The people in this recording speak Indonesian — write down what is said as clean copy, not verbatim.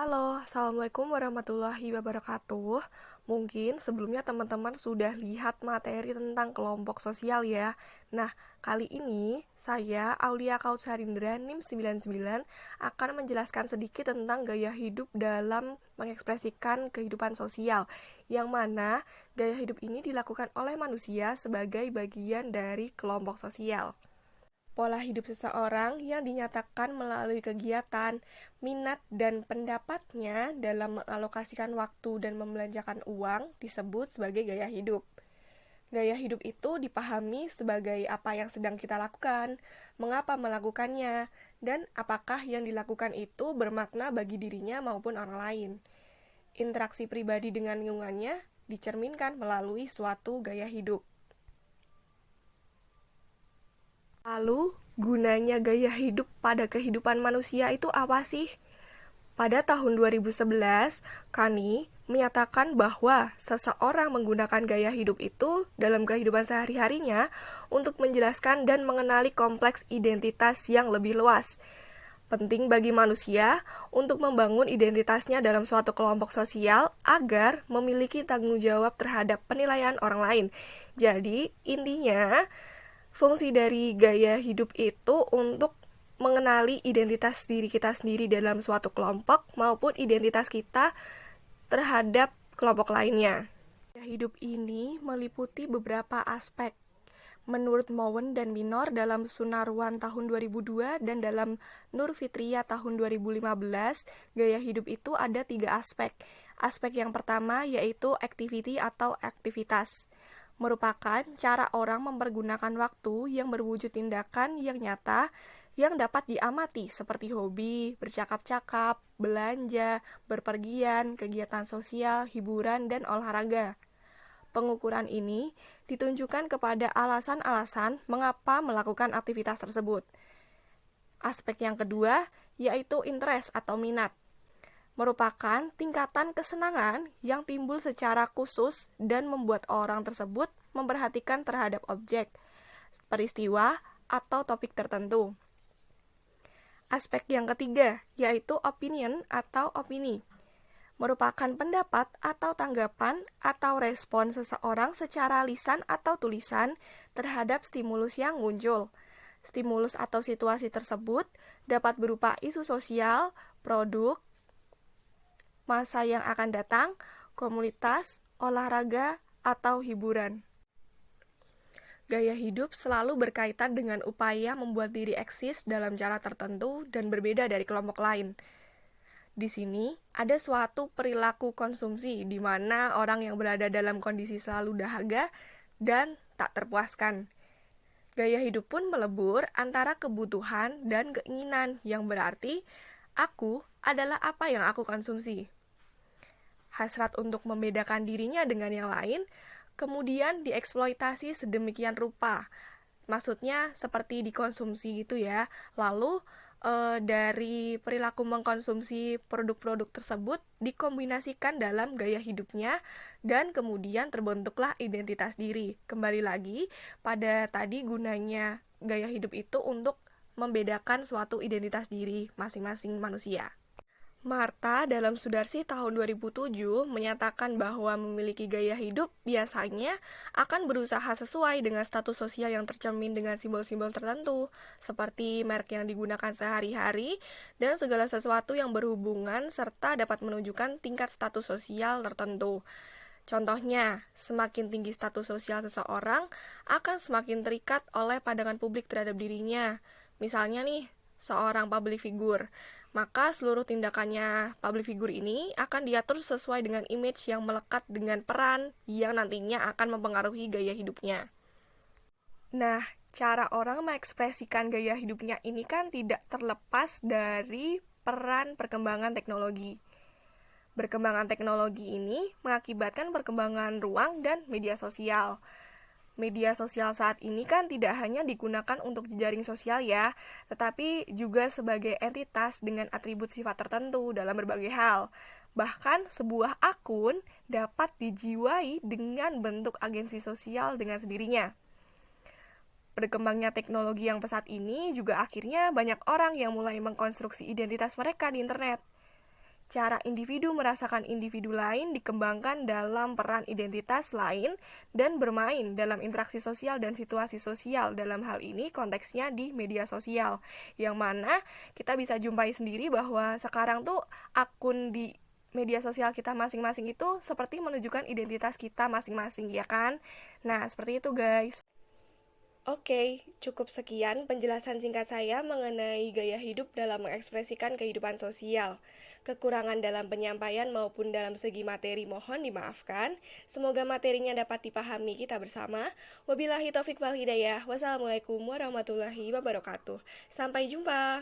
Halo, Assalamualaikum warahmatullahi wabarakatuh. Mungkin sebelumnya teman-teman sudah lihat materi tentang kelompok sosial ya. Nah, kali ini saya, Aulia Kautsarindra, NIM 99, akan menjelaskan sedikit tentang gaya hidup dalam mengekspresikan kehidupan sosial, yang mana gaya hidup ini dilakukan oleh manusia sebagai bagian dari kelompok sosial. Pola hidup seseorang yang dinyatakan melalui kegiatan, minat, dan pendapatnya dalam mengalokasikan waktu dan membelanjakan uang disebut sebagai gaya hidup. Gaya hidup itu dipahami sebagai apa yang sedang kita lakukan, mengapa melakukannya, dan apakah yang dilakukan itu bermakna bagi dirinya maupun orang lain. Interaksi pribadi dengan lingkungannya dicerminkan melalui suatu gaya hidup. Lalu, gunanya gaya hidup pada kehidupan manusia itu apa sih? Pada tahun 2011, Kani menyatakan bahwa seseorang menggunakan gaya hidup itu dalam kehidupan sehari-harinya untuk menjelaskan dan mengenali kompleks identitas yang lebih luas. Penting bagi manusia untuk membangun identitasnya dalam suatu kelompok sosial agar memiliki tanggung jawab terhadap penilaian orang lain. Jadi, intinya, fungsi dari gaya hidup itu untuk mengenali identitas diri kita sendiri dalam suatu kelompok maupun identitas kita terhadap kelompok lainnya. Gaya hidup ini meliputi beberapa aspek. Menurut Mowen dan Minor dalam Sunarwan tahun 2002 dan dalam Nur Fitriya tahun 2015, gaya hidup itu ada 3 aspek. Aspek yang pertama yaitu activity atau aktivitas. Merupakan cara orang mempergunakan waktu yang berwujud tindakan yang nyata yang dapat diamati seperti hobi, bercakap-cakap, belanja, berpergian, kegiatan sosial, hiburan, dan olahraga. Pengukuran ini ditunjukkan kepada alasan-alasan mengapa melakukan aktivitas tersebut. Aspek yang kedua yaitu interest atau minat. Merupakan tingkatan kesenangan yang timbul secara khusus dan membuat orang tersebut memperhatikan terhadap objek, peristiwa, atau topik tertentu. Aspek yang ketiga yaitu opinion atau opini. Merupakan pendapat atau tanggapan atau respon seseorang secara lisan atau tulisan terhadap stimulus yang muncul. Stimulus atau situasi tersebut dapat berupa isu sosial, produk, masa yang akan datang, komunitas, olahraga, atau hiburan. Gaya hidup selalu berkaitan dengan upaya membuat diri eksis dalam cara tertentu dan berbeda dari kelompok lain. Di sini ada suatu perilaku konsumsi di mana orang yang berada dalam kondisi selalu dahaga dan tak terpuaskan. Gaya hidup pun melebur antara kebutuhan dan keinginan yang berarti aku adalah apa yang aku konsumsi. Hasrat untuk membedakan dirinya dengan yang lain, kemudian dieksploitasi sedemikian rupa. Maksudnya seperti dikonsumsi gitu ya. Lalu dari perilaku mengkonsumsi produk-produk tersebut dikombinasikan dalam gaya hidupnya dan kemudian terbentuklah identitas diri. Kembali lagi pada tadi gunanya gaya hidup itu untuk membedakan suatu identitas diri masing-masing manusia. Marta dalam Sudarsi tahun 2007 menyatakan bahwa memiliki gaya hidup biasanya akan berusaha sesuai dengan status sosial yang tercermin dengan simbol-simbol tertentu, seperti merek yang digunakan sehari-hari dan segala sesuatu yang berhubungan serta dapat menunjukkan tingkat status sosial tertentu. Contohnya, semakin tinggi status sosial seseorang akan semakin terikat oleh pandangan publik terhadap dirinya. Misalnya nih, seorang public figure, maka seluruh tindakannya public figure ini akan diatur sesuai dengan image yang melekat dengan peran yang nantinya akan mempengaruhi gaya hidupnya. Nah, cara orang mengekspresikan gaya hidupnya ini kan tidak terlepas dari peran perkembangan teknologi. Perkembangan teknologi ini mengakibatkan perkembangan ruang dan media sosial. Media sosial saat ini kan tidak hanya digunakan untuk jejaring sosial ya, tetapi juga sebagai entitas dengan atribut sifat tertentu dalam berbagai hal. Bahkan sebuah akun dapat dijiwai dengan bentuk agensi sosial dengan sendirinya. Berkembangnya teknologi yang pesat ini juga akhirnya banyak orang yang mulai mengkonstruksi identitas mereka di internet. Cara individu merasakan individu lain dikembangkan dalam peran identitas lain dan bermain dalam interaksi sosial dan situasi sosial. Dalam hal ini konteksnya di media sosial, yang mana kita bisa jumpai sendiri bahwa sekarang tuh akun di media sosial kita masing-masing itu seperti menunjukkan identitas kita masing-masing, ya kan? Nah, seperti itu guys. Oke, cukup sekian penjelasan singkat saya mengenai gaya hidup dalam mengekspresikan kehidupan sosial. Kekurangan dalam penyampaian maupun dalam segi materi mohon dimaafkan. Semoga materinya dapat dipahami kita bersama. Wabillahi taufik wal hidayah. Wassalamualaikum warahmatullahi wabarakatuh. Sampai jumpa.